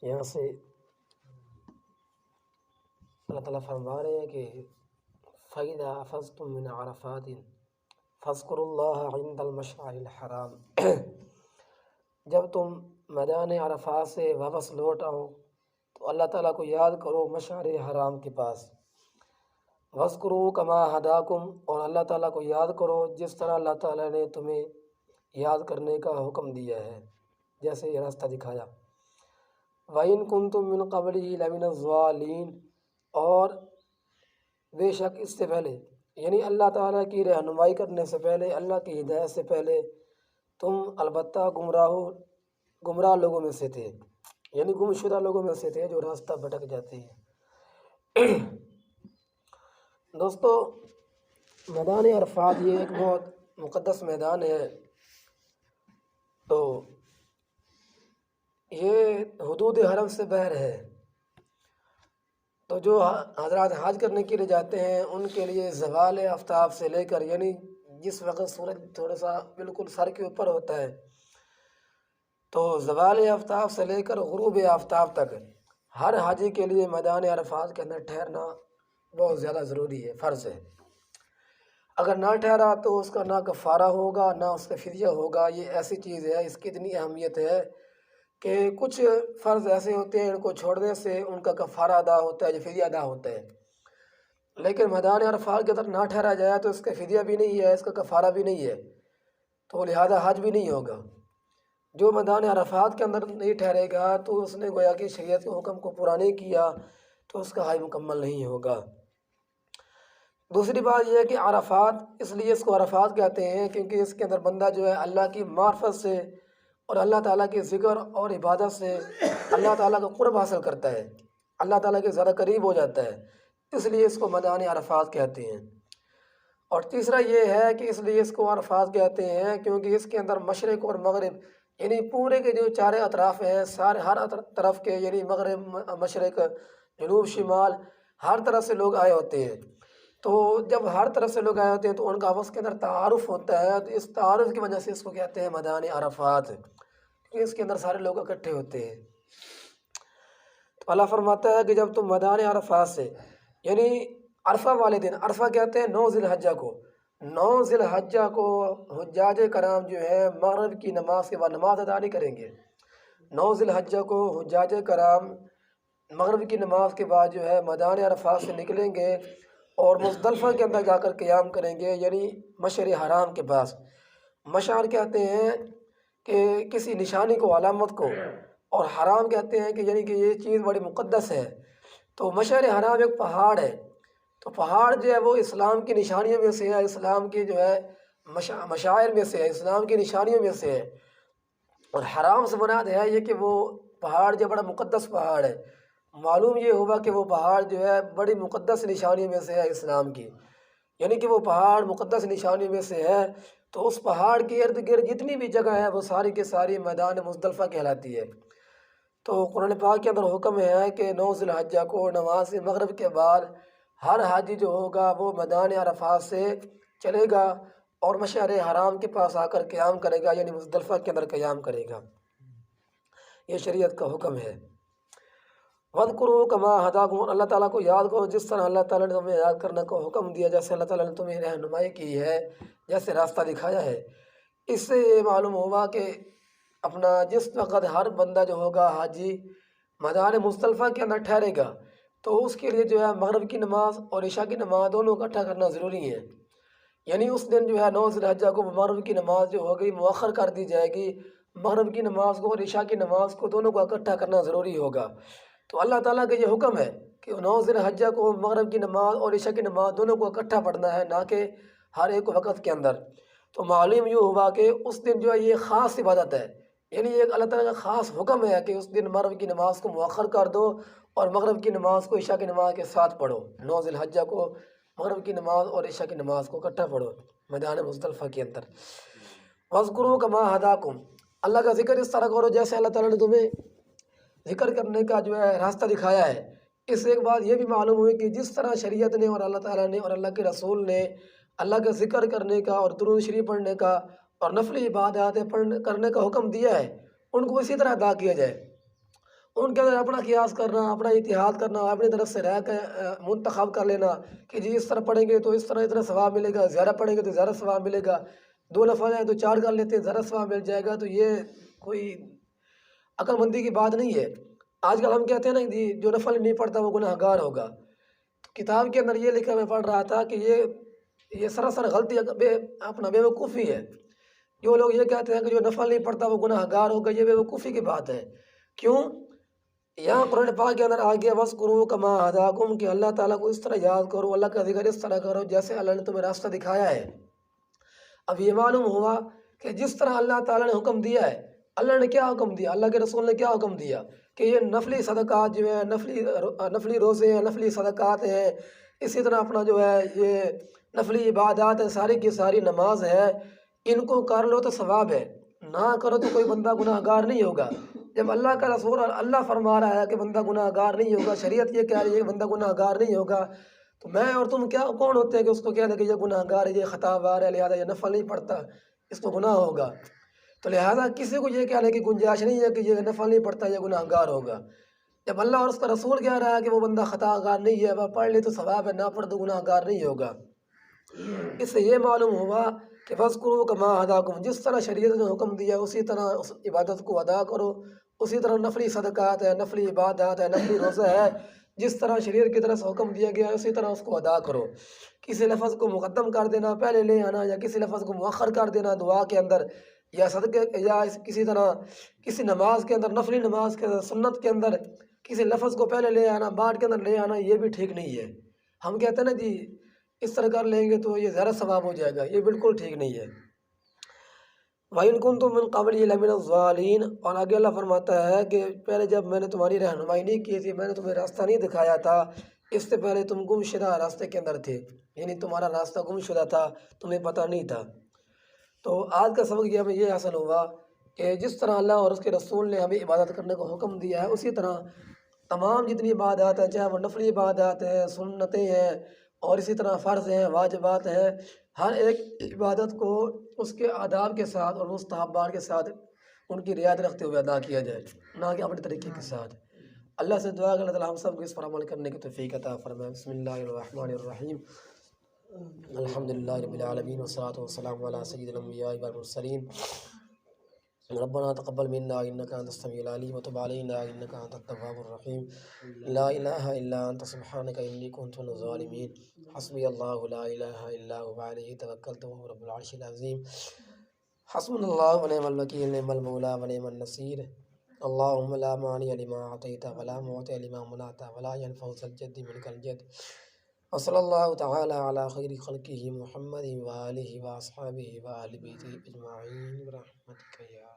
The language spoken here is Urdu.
یہاں سے اللہ تعالیٰ فرما رہے ہیں کہ فَإِذَا أَفَضْتُم مِّنْ عَرَفَاتٍ فَاذْكُرُوا اللَّهَ عِندَ الْمَشْعَرِ الْحَرَامِ جب تم میدان عرفات سے واپس لوٹ آؤ تو اللہ تعالیٰ کو یاد کرو مشعر حرام کے پاس، وَاذْكُرُوا كَمَا هَدَاكُمْ، اور اللہ تعالیٰ کو یاد کرو جس طرح اللہ تعالیٰ نے تمہیں یاد کرنے کا حکم دیا ہے، جیسے یہ راستہ دکھایا۔ وَإِن كُنتُم مِّن قَبْلِهِ لَمِنَ الضَّالِّينَ، اور بے شک اس سے پہلے یعنی اللہ تعالیٰ کی رہنمائی کرنے سے پہلے، اللہ کی ہدایت سے پہلے تم البتہ گمراہ لوگوں میں سے تھے، یعنی گمشدہ لوگوں میں سے تھے جو راستہ بھٹک جاتے ہیں۔ دوستو، میدان عرفات یہ ایک بہت مقدس میدان ہے، تو یہ حدود حرم سے باہر ہے، تو جو حضرات حج کرنے کے لیے جاتے ہیں ان کے لیے زوال آفتاب سے لے کر، یعنی جس وقت سورج تھوڑا سا بالکل سر کے اوپر ہوتا ہے، تو زوال آفتاب سے لے کر غروب آفتاب تک ہر حاجی کے لیے میدان عرفات کے اندر ٹھہرنا بہت زیادہ ضروری ہے، فرض ہے۔ اگر نہ ٹھہرا تو اس کا نہ کفارہ ہوگا نہ اس کا فدیہ ہوگا۔ یہ ایسی چیز ہے، اس کی اتنی اہمیت ہے کہ کچھ فرض ایسے ہوتے ہیں ان کو چھوڑنے سے ان کا کفارہ ادا ہوتا ہے، جو فدیہ ادا ہوتا ہے، لیکن میدان عرفات کے اندر نہ ٹھہرا جائے تو اس کا فدیہ بھی نہیں ہے، اس کا کفارہ بھی نہیں ہے، تو لہذا حج بھی نہیں ہوگا۔ جو میدان عرفات کے اندر نہیں ٹھہرے گا تو اس نے گویا کہ شریعت کے حکم کو پورا نہیں کیا، تو اس کا حج مکمل نہیں ہوگا۔ دوسری بات یہ ہے کہ عرفات، اس لیے اس کو عرفات کہتے ہیں کیونکہ اس کے اندر بندہ جو ہے اللہ کی معرفت سے اور اللہ تعالیٰ کے ذکر اور عبادت سے اللہ تعالیٰ کا قرب حاصل کرتا ہے، اللہ تعالیٰ کے زیادہ قریب ہو جاتا ہے، اس لیے اس کو میدان عرفات کہتے ہیں۔ اور تیسرا یہ ہے کہ اس لیے اس کو عرفات کہتے ہیں کیونکہ اس کے اندر مشرق اور مغرب، یعنی پورے کے جو چارے اطراف ہیں، سارے ہر طرف کے، یعنی مغرب، مشرق، جنوب، شمال، ہر طرف سے لوگ آئے ہوتے ہیں۔ تو جب ہر طرف سے لوگ آئے ہوتے ہیں تو ان کا آپس کے اندر تعارف ہوتا ہے، تو اس تعارف کی وجہ سے اس کو کہتے ہیں میدان عرفات، کیونکہ اس کے اندر سارے لوگ اکٹھے ہوتے ہیں۔ تو اللہ فرماتا ہے کہ جب تم میدان عرفات سے، یعنی عرفہ والے دن، عرفہ کہتے ہیں 9 ذی الحجہ کو، 9 ذی الحجہ کو حجاج کرام جو ہے مغرب کی نماز کے بعد نماز ادا نہیں کریں گے۔ 9 ذی الحجہ کو حجاج کرام مغرب کی نماز کے بعد جو ہے میدان عرفات سے نکلیں گے اور مزدلفہ کے اندر جا کر قیام کریں گے، یعنی مشعر حرام کے پاس۔ مشعر کہتے ہیں کہ کسی نشانی کو، علامت کو، اور حرام کہتے ہیں کہ یعنی کہ یہ چیز بڑی مقدس ہے۔ تو مشعر حرام ایک پہاڑ ہے، تو پہاڑ جو ہے وہ اسلام کی نشانیوں میں سے ہے، اسلام کی جو ہے مشاعر میں سے ہے، اسلام کی نشانیوں میں سے ہے۔ اور حرام سے مراد ہے یہ کہ وہ پہاڑ جو بڑا مقدس پہاڑ ہے، معلوم یہ ہوا کہ وہ پہاڑ جو ہے بڑی مقدس نشانیوں میں سے ہے اسلام کی، یعنی کہ وہ پہاڑ مقدس نشانیوں میں سے ہے، تو اس پہاڑ کے ارد گرد جتنی بھی جگہ ہے وہ ساری کی ساری میدان مزدلفہ کہلاتی ہے۔ تو قرآن پاک کے اندر حکم ہے کہ 9 ذی الحجہ کو نماز مغرب کے بعد ہر حاجی جو ہوگا وہ میدان عرفات سے چلے گا اور مشعر حرام کے پاس آ کر قیام کرے گا، یعنی مزدلفہ کے اندر قیام کرے گا۔ یہ شریعت کا حکم ہے۔ وَاذْكُرُوا كَمَا هَدَاكُمْ، اور اللہ تعالیٰ کو یاد کرو جس طرح اللہ تعالیٰ نے تمہیں یاد کرنے کا حکم دیا، جیسے اللہ تعالیٰ نے تمہیں رہنمائی کی ہے، جیسے راستہ دکھایا ہے۔ اس سے یہ معلوم ہوا کہ اپنا جس وقت ہر بندہ جو ہوگا حاجی میدان مزدلفہ کے اندر ٹھہرے گا تو اس کے لیے جو ہے مغرب کی نماز اور عشاء کی نماز دونوں اکٹھا کرنا ضروری ہے، یعنی اس دن جو ہے 9 ذی الحجہ کو مغرب کی نماز جو ہوگی مؤخر کر دی جائے گی، مغرب کی نماز کو اور عشاء کی نماز کو دونوں کو اکٹھا کرنا ضروری ہوگا۔ تو اللہ تعالیٰ کا یہ حکم ہے کہ 9 ذی الحجہ کو مغرب کی نماز اور عشاء کی نماز دونوں کو اکٹھا پڑھنا ہے، نہ کہ ہر ایک وقت کے اندر۔ تو معلوم یہ ہوا کہ اس دن جو ہے یہ خاص عبادت ہے، یعنی ایک اللہ تعالیٰ کا خاص حکم ہے کہ اس دن مغرب کی نماز کو مؤخر کر دو اور مغرب کی نماز کو عشاء کی نماز کے ساتھ پڑھو۔ 9 ذی الحجہ کو مغرب کی نماز اور عشاء کی نماز کو اکٹھا پڑھو میدان مزدلفہ کے اندر۔ وَاذْكُرُوا كَمَا هَدَاكُمْ، اللہ کا ذکر اس طرح کرو جیسے اللہ تعالیٰ نے تمہیں ذکر کرنے کا جو ہے راستہ دکھایا ہے۔ اس سے ایک بات یہ بھی معلوم ہوئی کہ جس طرح شریعت نے اور اللہ تعالیٰ نے اور اللہ کے رسول نے اللہ کا ذکر کرنے کا اور درود شریف پڑھنے کا اور نفلی عبادات کرنے کا حکم دیا ہے، ان کو اسی طرح ادا کیا جائے۔ ان کے اندر اپنا قیاس کرنا، اپنا اتحاد کرنا، اپنی طرف سے رہ کے منتخب کر لینا کہ جی اس طرح پڑھیں گے تو اس طرح اتنا ثواب ملے گا، زیادہ پڑھیں گے تو زیادہ ثواب ملے گا، 2 نفل ہیں تو 4 کر لیتے ہیں زیادہ ثواب مل جائے گا، تو یہ کوئی عقل مندی کی بات نہیں ہے۔ آج کل ہم کہتے ہیں نا جی جو نفل نہیں پڑھتا وہ گناہ گار ہوگا، تو کتاب کے اندر یہ لکھا میں پڑھ رہا تھا کہ یہ سراسر غلطی اپنا بے وقوفی ہے۔ جو لوگ یہ کہتے ہیں کہ جو نفل نہیں پڑھتا وہ گناہ گار ہوگا، یہ بے وقوفی کی بات ہے۔ کیوں؟ یہاں قرآن پاک کے اندر آگے وَاذْكُرُوا كَمَا هَدَاكُمْ کہ اللہ تعالیٰ کو اس طرح یاد کرو، اللہ کا ذکر اس طرح کرو جیسے اللہ نے تمہیں راستہ دکھایا ہے۔ اب یہ معلوم ہوا کہ جس طرح اللہ تعالیٰ نے حکم دیا ہے، اللہ نے کیا حکم دیا، اللہ کے رسول نے کیا حکم دیا کہ یہ نفلی صدقات جو ہیں، نفلی روزے ہیں، نفلی صدقات ہیں، اسی طرح اپنا جو ہے یہ نفلی عبادات ہیں، ساری کی ساری نماز ہے، ان کو کر لو تو ثواب ہے، نہ کرو تو کوئی بندہ گناہ گار نہیں ہوگا۔ جب اللہ کا رسول اور اللہ فرما رہا ہے کہ بندہ گناہ گار نہیں ہوگا، شریعت یہ کہہ رہی ہے کہ بندہ گناہ گار نہیں ہوگا، تو میں اور تم کیا کون ہوتے ہیں کہ اس کو کہہ دیں کہ یہ گناہ گار ہے، یہ خطا وار ہے، لہٰذا یہ نفل نہیں پڑھتا، اس کو گناہ ہوگا۔ تو لہٰذا کسی کو یہ کہنے کی گنجائش نہیں ہے کہ یہ نفل نہیں پڑھتا، یہ گناہ گار ہوگا۔ جب اللہ اور اس کا رسول کہہ رہا ہے کہ وہ بندہ خطا گار نہیں ہے، وہ پڑھ لے تو ثواب ہے، نہ پڑھ تو گناہ گار نہیں ہوگا۔ اس سے یہ معلوم ہوا کہ فَاذْكُرُوا كَمَا هَدَاكُمْ جس طرح شریعت نے حکم دیا اسی طرح اس عبادت کو ادا کرو، اسی طرح نفلی صدقات ہے، نفلی عبادات ہے، نفلی روزہ ہے، جس طرح شریعت کی طرف سے حکم دیا گیا ہے اسی طرح اس کو ادا کرو۔ کسی لفظ کو مقدم کر دینا، پہلے لے آنا، یا کسی لفظ کو مؤخر کر دینا دعا کے اندر، یا صدقے یا کسی طرح کسی نماز کے اندر، نفلی نماز کے اندر، سنت کے اندر کسی لفظ کو پہلے لے آنا بعد کے اندر لے آنا، یہ بھی ٹھیک نہیں ہے۔ ہم کہتے ہیں نا جی اس طرح کر لیں گے تو یہ زیادہ ثواب ہو جائے گا، یہ بالکل ٹھیک نہیں ہے۔ وَإِن كُنتُم مِّن قَبْلِهِ لَمِنَ الضَّالِّينَ اور آگے اللہ فرماتا ہے کہ پہلے جب میں نے تمہاری رہنمائی نہیں کی تھی، میں نے تمہیں راستہ نہیں دکھایا تھا، اس سے پہلے تم گم شدہ راستے کے اندر تھے، یعنی تمہارا راستہ گم شدہ تھا، تمہیں پتہ نہیں تھا۔ تو آج کا سبق یہ ہمیں یہ حاصل ہوا کہ جس طرح اللہ اور اس کے رسول نے ہمیں عبادت کرنے کو حکم دیا ہے، اسی طرح تمام جتنی عبادات ہیں، چاہے وہ نفلی عبادات ہیں، سنتیں ہیں، اور اسی طرح فرض ہیں، واجبات ہیں، ہر ایک عبادت کو اس کے آداب کے ساتھ اور مستحبات کے ساتھ ان کی رعایت رکھتے ہوئے ادا کیا جائے، نہ کہ اپنے طریقے کے ساتھ۔ اللہ سے دعا کہ اللہ تعالیٰ ہم سب کو اس پر عمل کرنے کی توفیق عطا فرمائے۔ بسم اللہ الرحمن الرحیم، الحمدللہ رب العالمین والصلاۃ والسلام علی سید الانبیاء والمرسلین، ربنا تقبل منا انك انت السميع العليم وتب علينا انك انت التواب الرحيم، لا اله الا انت سبحانك اني كنت من الظالمين، حسبي الله لا اله الا هو عليه توكلت وهو رب العرش العظيم، حسبنا الله ونعم الوكيل نعم المولى ونعم النصير، اللهم لا مانع لما اعطيت ولا معطي لما منعت ولا ينفع ذا الجد منك الجد، وصلى الله تعالى على خير خلقه محمد وآله وأصحابه وآل بيته أجمعين برحمتك يا